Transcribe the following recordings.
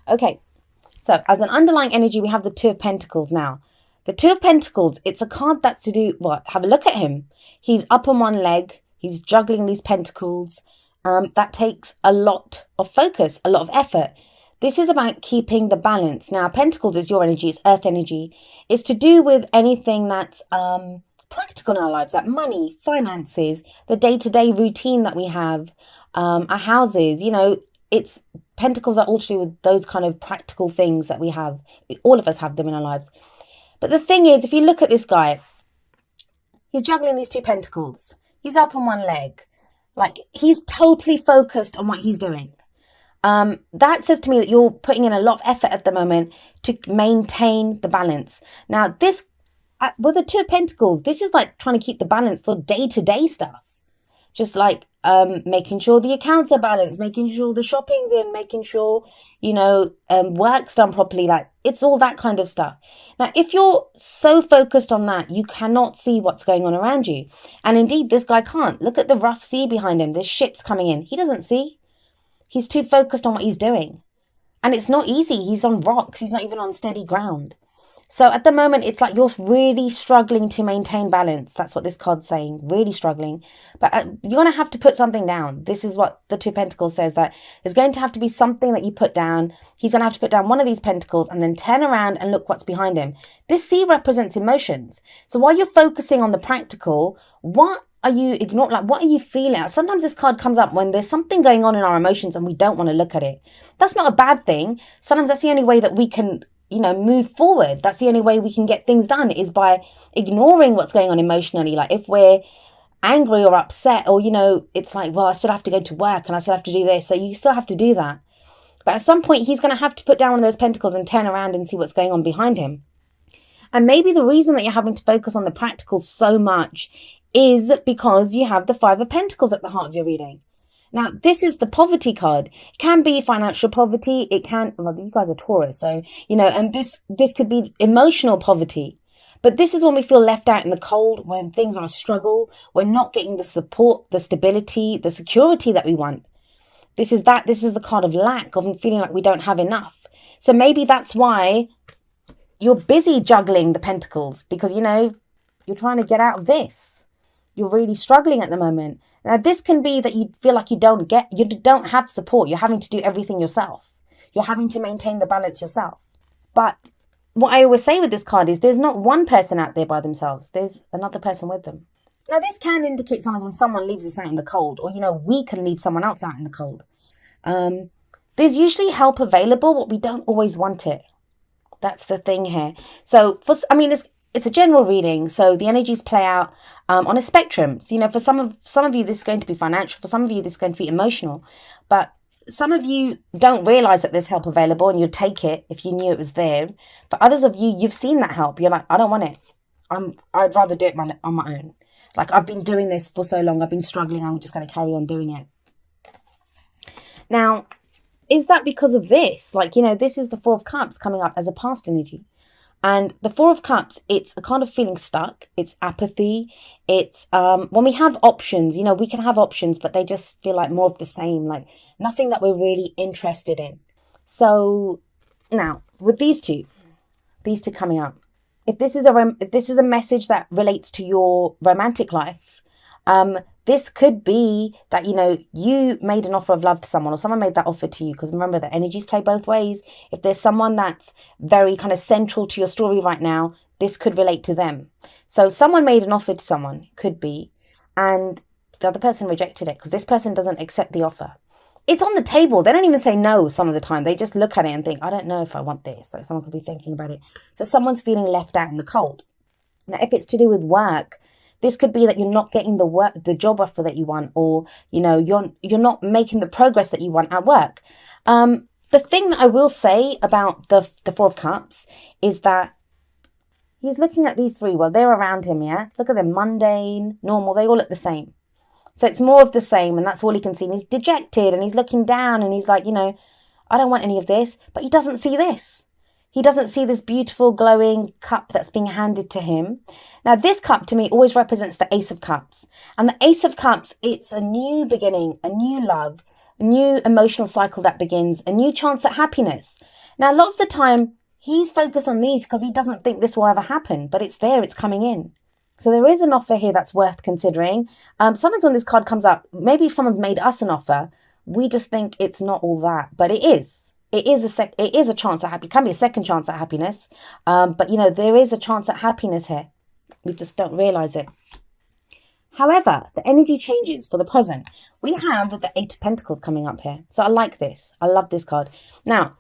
Okay, so as an underlying energy, we have the Two of Pentacles now. The Two of Pentacles, it's a card that's to do what? Have a look at him. He's up on one leg. He's juggling these pentacles. That takes a lot of focus, a lot of effort. This is about keeping the balance. Now, Pentacles is your energy. It's earth energy. It's to do with anything that's practical in our lives, like money, finances, the day-to-day routine that we have, our houses. You know, it's Pentacles are all to do with those kind of practical things that we have. All of us have them in our lives. But the thing is, if you look at this guy, he's juggling these two pentacles. He's up on one leg. Like, he's totally focused on what he's doing. That says to me that you're putting in a lot of effort at the moment to maintain the balance. Now, this, with the Two of Pentacles, this is like trying to keep the balance for day-to-day stuff. Just like making sure the accounts are balanced, making sure the shopping's in, making sure, you know, work's done properly. Like, it's all that kind of stuff. Now, if you're so focused on that, you cannot see what's going on around you. And indeed, this guy can't. Look at the rough sea behind him. There's ships coming in. He doesn't see. He's too focused on what he's doing. And it's not easy. He's on rocks. He's not even on steady ground. So at the moment, it's like you're really struggling to maintain balance. That's what this card's saying, really struggling. But you're going to have to put something down. This is what the Two Pentacles says, that there's going to have to be something that you put down. He's going to have to put down one of these pentacles and then turn around and look what's behind him. This sea represents emotions. So while you're focusing on the practical, what are you ignoring? Like, what are you feeling? Sometimes this card comes up when there's something going on in our emotions and we don't want to look at it. That's not a bad thing. Sometimes that's the only way that we can, you know, move forward. That's the only way we can get things done, is by ignoring what's going on emotionally. Like, if we're angry or upset, or, you know, it's like, well, I still have to go to work and I still have to do this. So you still have to do that. But at some point, he's going to have to put down one of those pentacles and turn around and see what's going on behind him. And maybe the reason that you're having to focus on the practicals so much is because you have the Five of Pentacles at the heart of your reading. Now, this is the poverty card. It can be financial poverty. It can, well, you guys are Taurus, so, you know, and this could be emotional poverty. But this is when we feel left out in the cold, when things are a struggle. We're not getting the support, the stability, the security that we want. This is the card of lack, of feeling like we don't have enough. So maybe that's why you're busy juggling the pentacles, because, you know, you're trying to get out of this. You're really struggling at the moment. Now, this can be that you feel like you don't have support. You're having to do everything yourself. You're having to maintain the balance yourself. But what I always say with this card is there's not one person out there by themselves. There's another person with them. Now, this can indicate sometimes when someone leaves us out in the cold, or, you know, we can leave someone else out in the cold. There's usually help available, but we don't always want it. That's the thing here. So, it's a general reading, so the energies play out on a spectrum. So, you know, for some of you, this is going to be financial. For some of you, this is going to be emotional. But some of you don't realize that there's help available, and you'll take it if you knew it was there. For others of you, you've seen that help. You're like, I don't want it. I'd rather do it on my own. Like, I've been doing this for so long. I've been struggling. I'm just going to carry on doing it. Now, is that because of this? Like, you know, this is the Four of Cups coming up as a past energy. And the Four of Cups, it's a kind of feeling stuck. It's apathy. It's when we have options, you know, we can have options, but they just feel like more of the same, like nothing that we're really interested in. So now with these two coming up, if this is a message that relates to your romantic life, this could be that, you know, you made an offer of love to someone, or someone made that offer to you. Because remember, the energies play both ways. If there's someone that's very kind of central to your story right now, this could relate to them. So someone made an offer to someone, could be, and the other person rejected it because this person doesn't accept the offer. It's on the table. They don't even say no some of the time. They just look at it and think, I don't know if I want this. So someone could be thinking about it. So someone's feeling left out in the cold. Now, if it's to do with work, this could be that you're not getting the job offer that you want, or, you know, you're not making the progress that you want at work. The thing that I will say about the Four of Cups is that he's looking at these three. Well, they're around him, yeah? Look at them, mundane, normal. They all look the same. So it's more of the same, and that's all he can see. And he's dejected, and he's looking down, and he's like, you know, I don't want any of this. But he doesn't see this. He doesn't see this beautiful, glowing cup that's being handed to him. Now, this cup to me always represents the Ace of Cups. And the Ace of Cups, it's a new beginning, a new love. a new emotional cycle that begins, a new chance at happiness. Now, a lot of the time, he's focused on these because he doesn't think this will ever happen, but it's there, it's coming in. So there is an offer here that's worth considering. Sometimes when this card comes up, maybe if someone's made us an offer, we just think it's not all that, but it is. It is a chance at happiness. It can be a second chance at happiness. But, you know, there is a chance at happiness here. We just don't realize it. However, the energy changes for the present. We have the Eight of Pentacles coming up here. So I like this. I love this card. Now,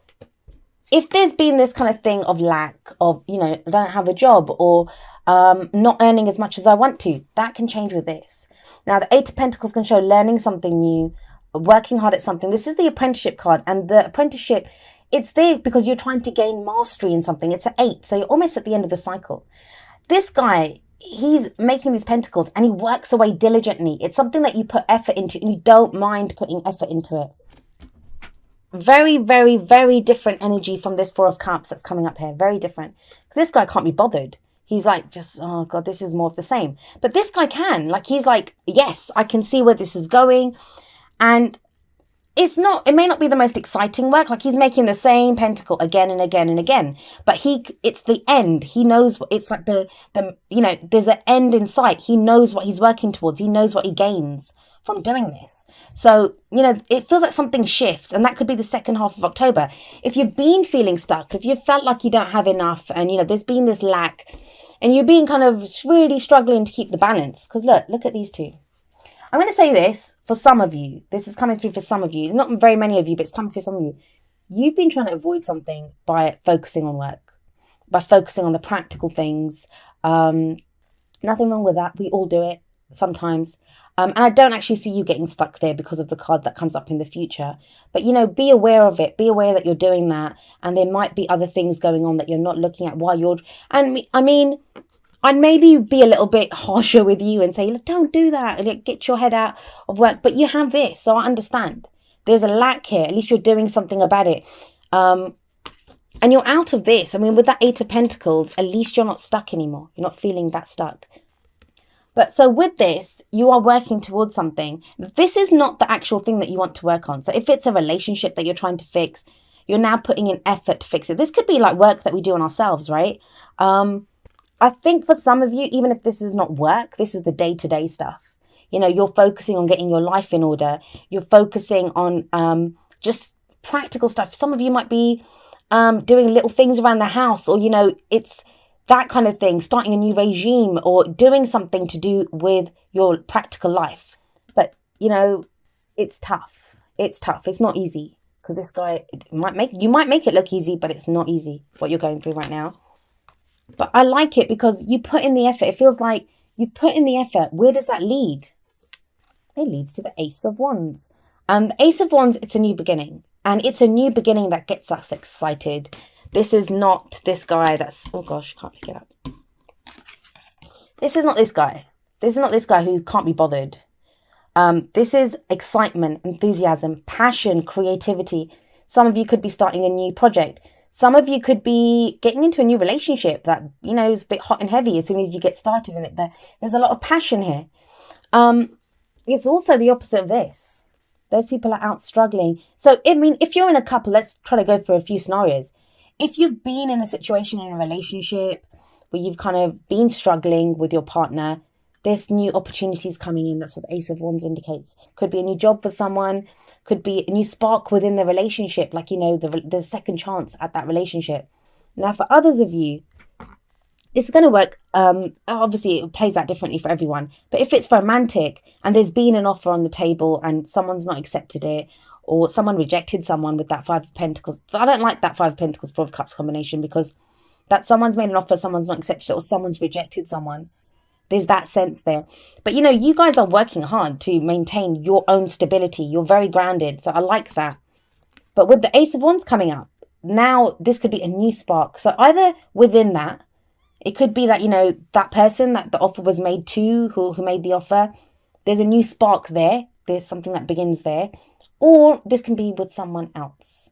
if there's been this kind of thing of lack of, you know, I don't have a job or not earning as much as I want to, that can change with this. Now, the Eight of Pentacles can show learning something new, working hard at something. This is the apprenticeship card, and the apprenticeship, it's there because you're trying to gain mastery in something. It's an 8, so you're almost at the end of the cycle. This guy, he's making these pentacles and he works away diligently. It's something that you put effort into and you don't mind putting effort into it. Very, very, very different energy from this Four of Cups that's coming up here. Very different. This guy can't be bothered. He's like, just, oh God, this is more of the same. But this guy can. Like, he's like, yes, I can see where this is going. And it may not be the most exciting work. Like, he's making the same pentacle again and again and again. But it's the end. He knows what it's like you know, there's an end in sight. He knows what he's working towards. He knows what he gains from doing this. So, you know, it feels like something shifts, and that could be the second half of October. If you've been feeling stuck, if you felt like you don't have enough and, you know, there's been this lack and you've been kind of really struggling to keep the balance, because look at these two. I'm going to say this for some of you. This is coming through for some of you. Not very many of you, but it's coming through some of you. You've been trying to avoid something by focusing on work, by focusing on the practical things. Nothing wrong with that. We all do it sometimes. And I don't actually see you getting stuck there because of the card that comes up in the future. But, you know, be aware of it. Be aware that you're doing that. And there might be other things going on that you're not looking at while you're... And I mean... I'd maybe be a little bit harsher with you and say, look, don't do that. Like, get your head out of work. But you have this, so I understand. There's a lack here. At least you're doing something about it. And you're out of this. I mean, with that Eight of Pentacles, at least you're not stuck anymore. You're not feeling that stuck. But so with this, you are working towards something. This is not the actual thing that you want to work on. So if it's a relationship that you're trying to fix, you're now putting in effort to fix it. This could be like work that we do on ourselves, right? I think for some of you, even if this is not work, this is the day-to-day stuff. You know, you're focusing on getting your life in order. You're focusing on just practical stuff. Some of you might be doing little things around the house, or, you know, it's that kind of thing, starting a new regime or doing something to do with your practical life. But, you know, it's tough. It's tough. It's not easy, because this guy you might make it look easy, but it's not easy what you're going through right now. But I like it because you put in the effort. It feels like you've put in the effort. Where does that lead? It leads to the Ace of Wands. The Ace of Wands, it's a new beginning. And it's a new beginning that gets us excited. This is not this guy that's... Oh gosh, can't pick it up. This is not this guy. This is not this guy who can't be bothered. This is excitement, enthusiasm, passion, creativity. Some of you could be starting a new project. Some of you could be getting into a new relationship that, you know, is a bit hot and heavy as soon as you get started in it. There's a lot of passion here. It's also the opposite of this. Those people are out struggling. So, I mean, if you're in a couple, let's try to go through a few scenarios. If you've been in a situation in a relationship where you've kind of been struggling with your partner, there's new opportunities coming in. That's what the Ace of Wands indicates. Could be a new job for someone. Could be a new spark within the relationship. Like, you know, the second chance at that relationship. Now, for others of you, it's going to work. Obviously, it plays out differently for everyone. But if it's romantic and there's been an offer on the table and someone's not accepted it, or someone rejected someone with that Five of Pentacles. I don't like that Five of Pentacles, Four of Cups combination, because that someone's made an offer, someone's not accepted it, or someone's rejected someone. There's that sense there. But, you know, you guys are working hard to maintain your own stability. You're very grounded. So I like that. But with the Ace of Wands coming up, now this could be a new spark. So either within that, it could be that, you know, that person that the offer was made to, who made the offer, there's a new spark there. There's something that begins there. Or this can be with someone else.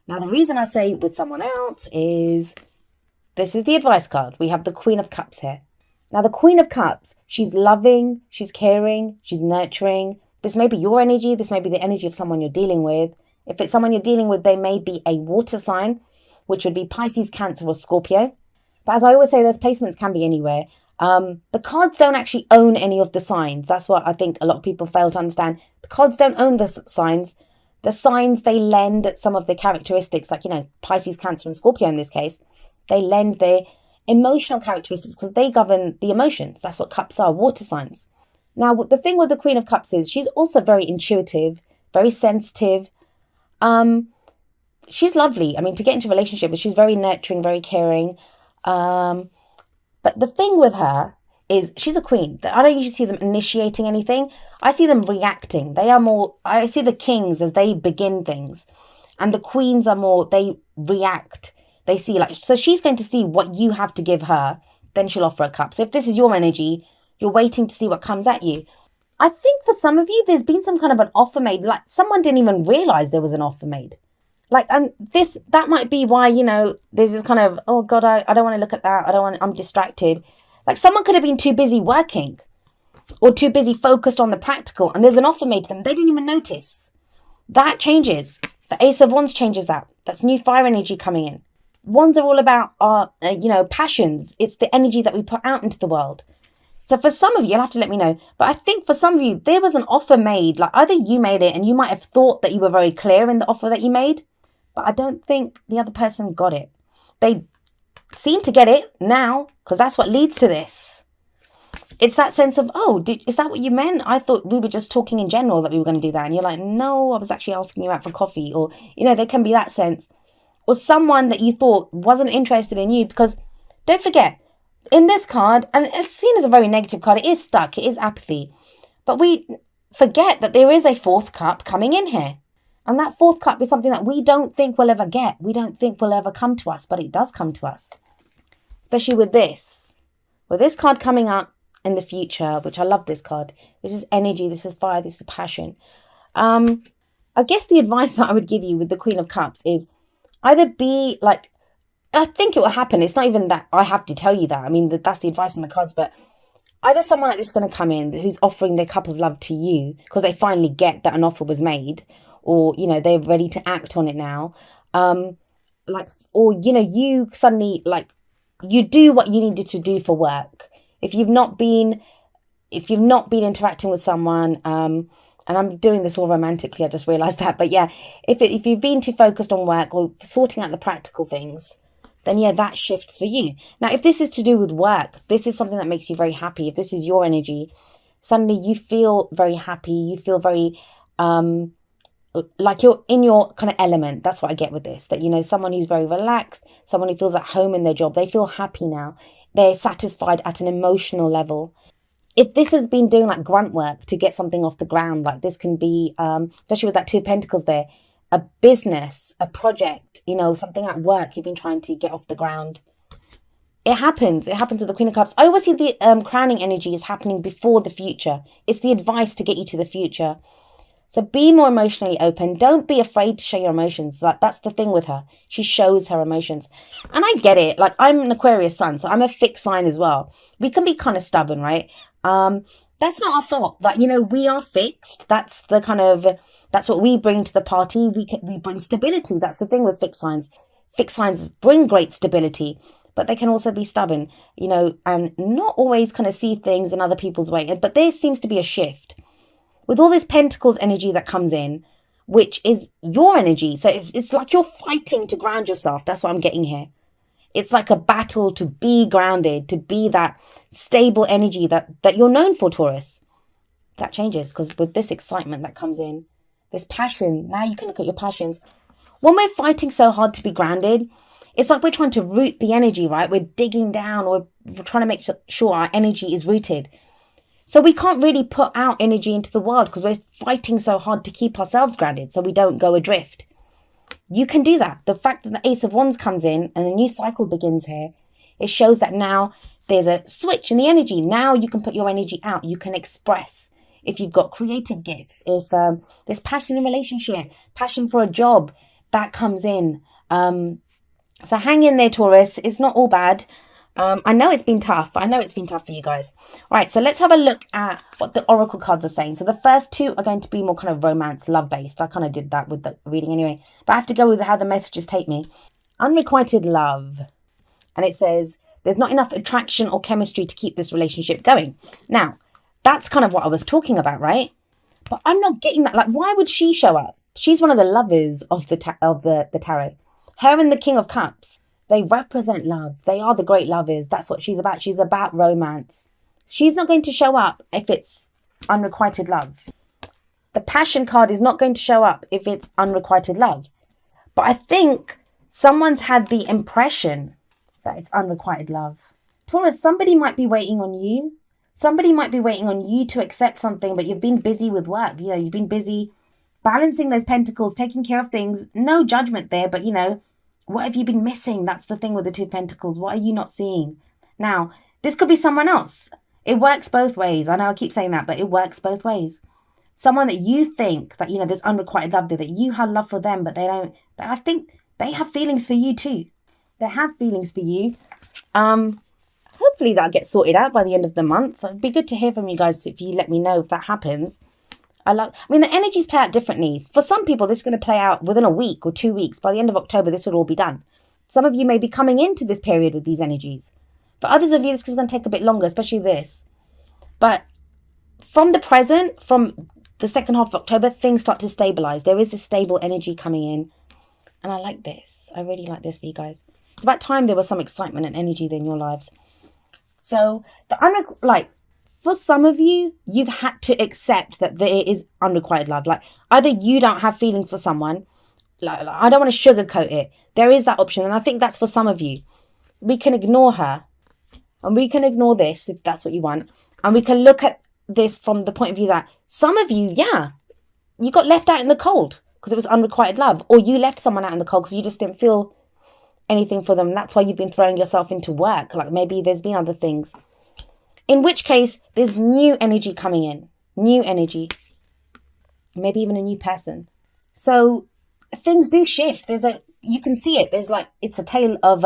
Now, the reason I say with someone else is this is the advice card. We have the Queen of Cups here. Now, the Queen of Cups, she's loving, she's caring, she's nurturing. This may be your energy. This may be the energy of someone you're dealing with. If it's someone you're dealing with, they may be a water sign, which would be Pisces, Cancer, or Scorpio. But as I always say, those placements can be anywhere. The cards don't actually own any of the signs. That's what I think a lot of people fail to understand. The cards don't own the signs. The signs, they lend some of the characteristics, like, Pisces, Cancer, and Scorpio in this case. They lend their emotional characteristics because they govern the emotions. That's what cups are, water signs. Now, the thing with the Queen of Cups is she's also very intuitive, very sensitive. She's lovely. I mean, to get into a relationship, she's very nurturing, very caring. But the thing with her is she's a queen. I don't usually see them initiating anything. I see them reacting. I see the kings as they begin things. And the queens are more, they react. They see so she's going to see what you have to give her. Then she'll offer a cup. So if this is your energy, you're waiting to see what comes at you. I think for some of you, there's been some kind of an offer made. Like someone didn't even realize there was an offer made. And that might be why, there's this kind of, oh God, I don't want to look at that. I'm distracted. Like someone could have been too busy working or too busy focused on the practical, and there's an offer made to them. They didn't even notice. That changes. The Ace of Wands changes that. That's new fire energy coming in. Wands are all about our, passions. It's the energy that we put out into the world. So for some of you, you'll have to let me know. But I think for some of you, there was an offer made. Like either you made it and you might have thought that you were very clear in the offer that you made. But I don't think the other person got it. They seem to get it now because that's what leads to this. It's that sense of, is that what you meant? I thought we were just talking in general that we were going to do that. And you're like, no, I was actually asking you out for coffee. Or, there can be that sense. Or someone that you thought wasn't interested in you, because don't forget, in this card, and it's seen as a very negative card, it is stuck, it is apathy. But we forget that there is a fourth cup coming in here. And that fourth cup is something that we don't think we'll ever get. We don't think will ever come to us, but it does come to us. Especially with this. With this card coming up in the future, which I love this card. This is energy, this is fire, this is passion. I guess the advice that I would give you with the Queen of Cups is either be like, I think it will happen. It's not even that I have to tell you that. I mean, that's the advice from the cards, but either someone like this is going to come in who's offering their cup of love to you because they finally get that an offer was made, or, they're ready to act on it now. You suddenly, you do what you needed to do for work. If you've not been interacting with someone, and I'm doing this all romantically, I just realized that. But yeah, if you've been too focused on work or sorting out the practical things, then yeah, that shifts for you. Now, if this is to do with work, this is something that makes you very happy. If this is your energy, suddenly you feel very happy. You feel very, like you're in your kind of element. That's what I get with this, that, someone who's very relaxed, someone who feels at home in their job, they feel happy now. They're satisfied at an emotional level. If this has been doing like grunt work to get something off the ground, like this can be, especially with that Two of Pentacles there, a business, a project, something at work you've been trying to get off the ground. It happens. It happens with the Queen of Cups. I always see the crowning energy is happening before the future. It's the advice to get you to the future. So be more emotionally open. Don't be afraid to show your emotions. That's the thing with her. She shows her emotions. And I get it. Like, I'm an Aquarius sun, so I'm a fixed sign as well. We can be kind of stubborn, right? That's not our fault. We are fixed. That's what we bring to the party. We bring stability. That's the thing with fixed signs. Fixed signs bring great stability, but they can also be stubborn, and not always kind of see things in other people's way. But there seems to be a shift. With all this Pentacles energy that comes in, which is your energy. So it's like you're fighting to ground yourself. That's what I'm getting here. It's like a battle to be grounded, to be that stable energy that you're known for, Taurus. That changes because with this excitement that comes in, this passion, now you can look at your passions. When we're fighting so hard to be grounded, it's like we're trying to root the energy, right? We're digging down, we're trying to make sure our energy is rooted. So we can't really put out energy into the world because we're fighting so hard to keep ourselves grounded so we don't go adrift. You can do that. The fact that the Ace of Wands comes in and a new cycle begins here, it shows that now there's a switch in the energy. Now you can put your energy out. You can express. If you've got creative gifts, if there's passion in a relationship, passion for a job, that comes in. So hang in there, Taurus. It's not all bad. I know it's been tough. I know it's been tough for you guys. All right, so let's have a look at what the oracle cards are saying. So the first two are going to be more kind of romance, love-based. I kind of did that with the reading anyway. But I have to go with how the messages take me. Unrequited love. And it says, there's not enough attraction or chemistry to keep this relationship going. Now, that's kind of what I was talking about, right? But I'm not getting that. Like, why would she show up? She's one of the lovers of the tarot. Her and the King of Cups. They represent love. They are the great lovers. That's what she's about. She's about romance. She's not going to show up if it's unrequited love. The Passion card is not going to show up if it's unrequited love. But I think someone's had the impression that it's unrequited love. Taurus, somebody might be waiting on you. Somebody might be waiting on you to accept something, but you've been busy with work. You know, you've been busy balancing those pentacles, taking care of things. No judgment there, but you know, what have you been missing? That's the thing with the two pentacles. What are you not seeing? Now, this could be someone else. It works both ways. I know I keep saying that, but it works both ways. Someone that you think that, you know, there's unrequited love there, that you have love for them, but they don't. I think they have feelings for you too. They have feelings for you. Hopefully that'll get sorted out by the end of the month. It'd be good to hear from you guys if you let me know if that happens. I mean, the energies play out differently. For some people, this is going to play out within a week or 2 weeks. By the end of October, this will all be done. Some of you may be coming into this period with these energies. For others of you, this is going to take a bit longer, especially this. But from the present, from the second half of October, things start to stabilize. There is this stable energy coming in. And I like this. I really like this for you guys. It's about time there was some excitement and energy in your lives. So, for some of you, you've had to accept that there is unrequited love. Like, either you don't have feelings for someone. Like I don't want to sugarcoat it. There is that option. And I think that's for some of you. We can ignore her. And we can ignore this if that's what you want. And we can look at this from the point of view that some of you, yeah, you got left out in the cold because it was unrequited love. Or you left someone out in the cold because you just didn't feel anything for them. That's why you've been throwing yourself into work. Like maybe there's been other things. In which case, there's new energy coming in. New energy. Maybe even a new person. So things do shift. You can see it. There's it's a tale of,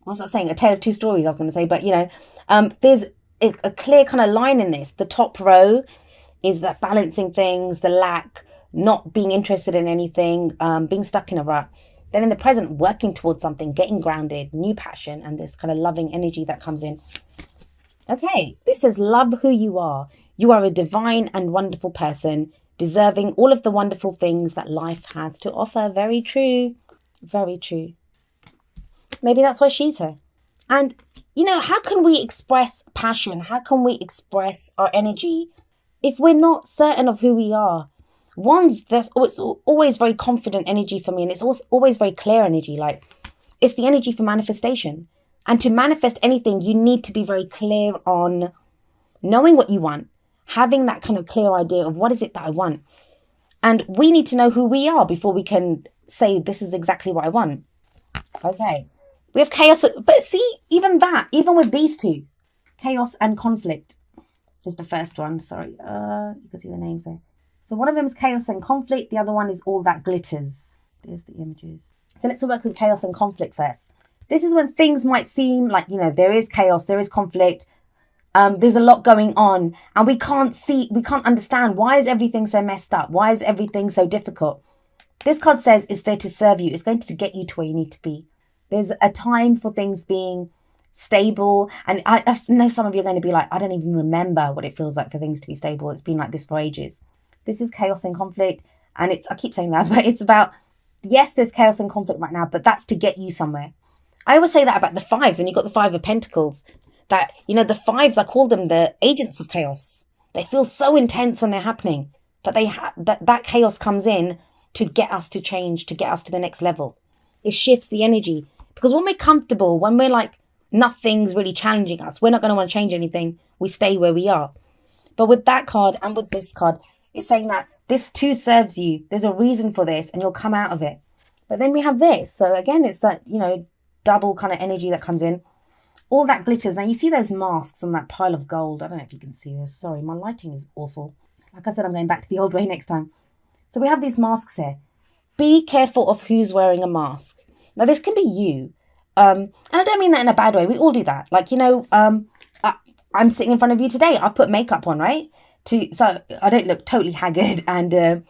what's that saying? A tale of two stories, I was going to say. But, you know, there's a clear kind of line in this. The top row is that balancing things, the lack, not being interested in anything, being stuck in a rut. Then in the present, working towards something, getting grounded, new passion, and this kind of loving energy that comes in. Okay, this says, love who you are. You are a divine and wonderful person, deserving all of the wonderful things that life has to offer. Very true. Very true. Maybe that's why she's here. And, you know, how can we express passion? How can we express our energy if we're not certain of who we are? It's always very confident energy for me, and it's also always very clear energy. Like, it's the energy for manifestation. And to manifest anything, you need to be very clear on knowing what you want, having that kind of clear idea of what is it that I want. And we need to know who we are before we can say, this is exactly what I want. Okay. We have chaos. But see, even with these two, chaos and conflict is the first one. Sorry. You can see the names there. So one of them is chaos and conflict. The other one is all that glitters. There's the images. So let's work with chaos and conflict first. This is when things might seem like, you know, there is chaos, there is conflict. There's a lot going on, and we can't understand, why is everything so messed up? Why is everything so difficult? This card says it's there to serve you. It's going to get you to where you need to be. There's a time for things being stable. And I know some of you are going to be like, I don't even remember what it feels like for things to be stable. It's been like this for ages. This is chaos and conflict. And I keep saying that, but it's about, yes, there's chaos and conflict right now, but that's to get you somewhere. I always say that about the fives, and you've got the Five of Pentacles, that, you know, the fives, I call them the agents of chaos. They feel so intense when they're happening, but that chaos comes in to get us to change, to get us to the next level. It shifts the energy, because when we're comfortable, when we're like, nothing's really challenging us, we're not going to want to change anything. We stay where we are. But with that card and with this card, it's saying that this too serves you. There's a reason for this, and you'll come out of it. But then we have this. So again, it's that, you know, double kind of energy that comes in. All that glitters. Now you see those masks on that pile of gold. I don't know if you can see this. Sorry, my lighting is awful. Like I said, I'm going back to the old way next time. So we have these masks here. Be careful of who's wearing a mask. Now this can be you. And I don't mean that in a bad way. We all do that. Like, I'm sitting in front of you today. I put makeup on, right? So I don't look totally haggard and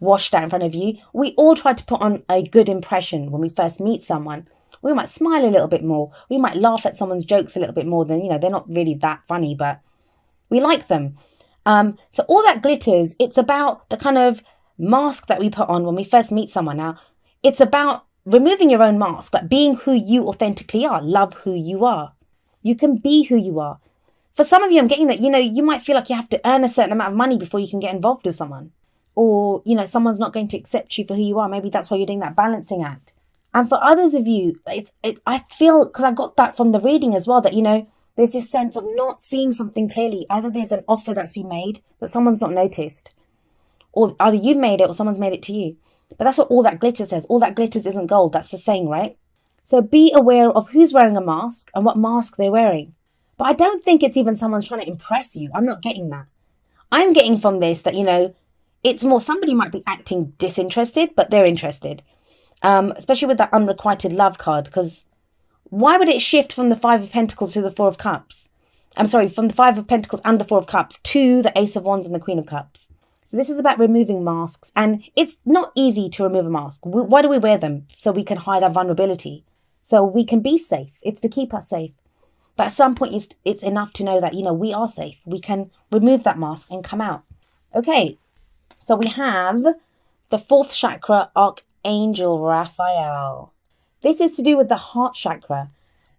washed out in front of you. We all try to put on a good impression when we first meet someone. We might smile a little bit more. We might laugh at someone's jokes a little bit more than, they're not really that funny, but we like them. So all that glitters, it's about the kind of mask that we put on when we first meet someone. Now, it's about removing your own mask, like being who you authentically are. Love who you are. You can be who you are. For some of you, I'm getting that, you might feel like you have to earn a certain amount of money before you can get involved with someone. Or, someone's not going to accept you for who you are. Maybe that's why you're doing that balancing act. And for others of you, I feel, because I got that from the reading as well, that, there's this sense of not seeing something clearly. Either there's an offer that's been made that someone's not noticed, or either you've made it or someone's made it to you. But that's what all that glitter says. All that glitters isn't gold. That's the saying, right? So be aware of who's wearing a mask and what mask they're wearing. But I don't think it's even someone's trying to impress you. I'm not getting that. I'm getting from this that, it's more somebody might be acting disinterested, but they're interested. Especially with that unrequited love card, because why would it shift from the Five of Pentacles to the Four of Cups? I'm sorry, from the Five of Pentacles and the Four of Cups to the Ace of Wands and the Queen of Cups. So this is about removing masks, and it's not easy to remove a mask. Why do we wear them? So we can hide our vulnerability, so we can be safe. It's to keep us safe. But at some point, it's enough to know that, we are safe. We can remove that mask and come out. Okay, so we have the fourth chakra, Archangel Raphael. This is to do with the heart chakra.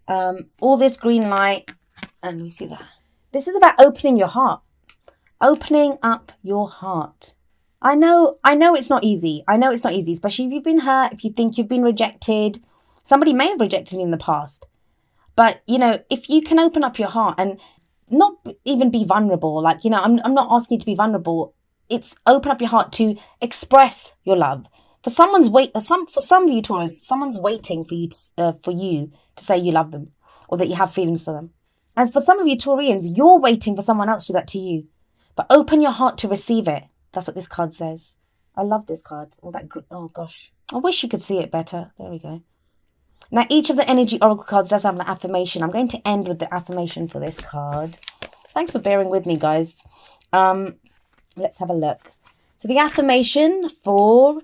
All this green light, and let me see that. This is about opening your heart. Opening up your heart. I know it's not easy. I know it's not easy, especially if you've been hurt, if you think you've been rejected. Somebody may have rejected you in the past. But, if you can open up your heart and not even be vulnerable, like, I'm not asking you to be vulnerable. It's open up your heart to express your love. For some of you Taurus, someone's waiting for you to say you love them or that you have feelings for them. And for some of you Taurians, you're waiting for someone else to do that to you. But open your heart to receive it. That's what this card says. I love this card. Oh gosh. I wish you could see it better. There we go. Now, each of the energy oracle cards does have an affirmation. I'm going to end with the affirmation for this card. Thanks for bearing with me, guys. Let's have a look. So the affirmation for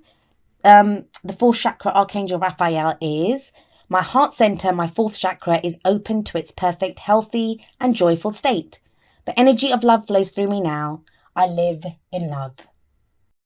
the fourth chakra, Archangel Raphael, is: my heart center, my fourth chakra, is open to its perfect, healthy, and joyful state. The energy of love flows through me now. I live in love.